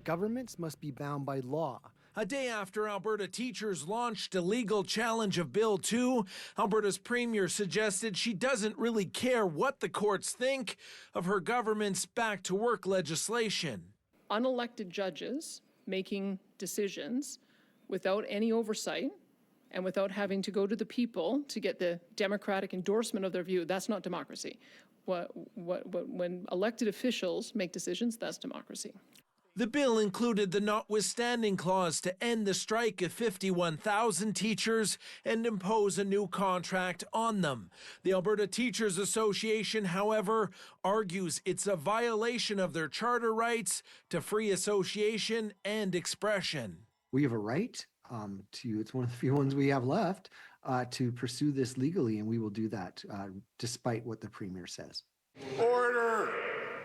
Governments must be bound by law. A day after Alberta teachers launched a legal challenge of Bill 2, Alberta's premier suggested she doesn't really care what the courts think of her government's back-to-work legislation. Unelected judges making decisions without any oversight and without having to go to the people to get the democratic endorsement of their view, that's not democracy. When elected officials make decisions, that's democracy. The bill included the notwithstanding clause to end the strike of 51,000 teachers and impose a new contract on them. The Alberta Teachers Association, however, argues it's a violation of their charter rights to free association and expression. We have a right it's one of the few ones we have left, to pursue this legally, and we will do that despite what the premier says. Order!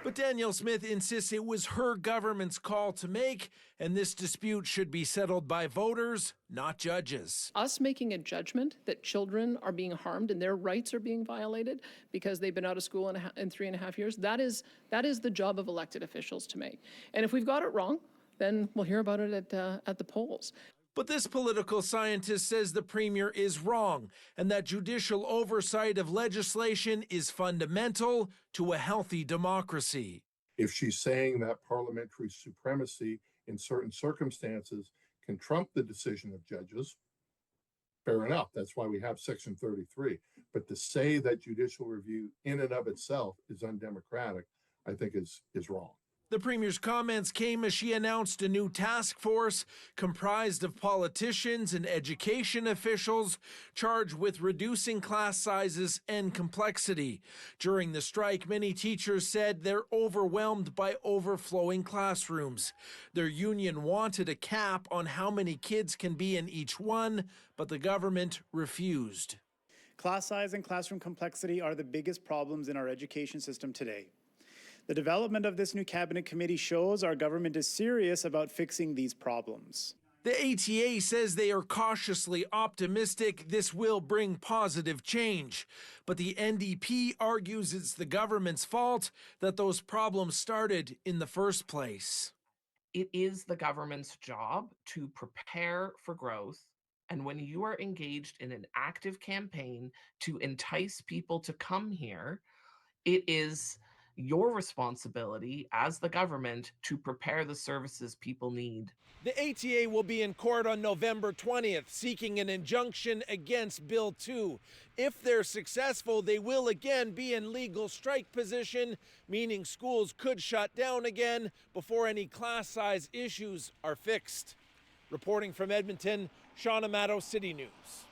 But Danielle Smith insists it was her government's call to make, and this dispute should be settled by voters, not judges. Us making a judgment that children are being harmed and their rights are being violated because they've been out of school in 3.5 years, that is the job of elected officials to make. And if we've got it wrong, then we'll hear about it at the polls. But this political scientist says the premier is wrong and that judicial oversight of legislation is fundamental to a healthy democracy. If she's saying that parliamentary supremacy in certain circumstances can trump the decision of judges, fair enough. That's why we have Section 33. But to say that judicial review in and of itself is undemocratic, I think is wrong. The premier's comments came as she announced a new task force comprised of politicians and education officials charged with reducing class sizes and complexity. During the strike, many teachers said they're overwhelmed by overflowing classrooms. Their union wanted a cap on how many kids can be in each one, but the government refused. Class size and classroom complexity are the biggest problems in our education system today. The development of this new cabinet committee shows our government is serious about fixing these problems. The ATA says they are cautiously optimistic this will bring positive change. But the NDP argues it's the government's fault that those problems started in the first place. It is the government's job to prepare for growth. And when you are engaged in an active campaign to entice people to come here, it is your responsibility as the government to prepare the services people need. The ATA will be in court on November 20th, seeking an injunction against Bill 2. If they're successful, they will again be in legal strike position, meaning schools could shut down again before any class size issues are fixed. Reporting from Edmonton, Sean Amato, City News.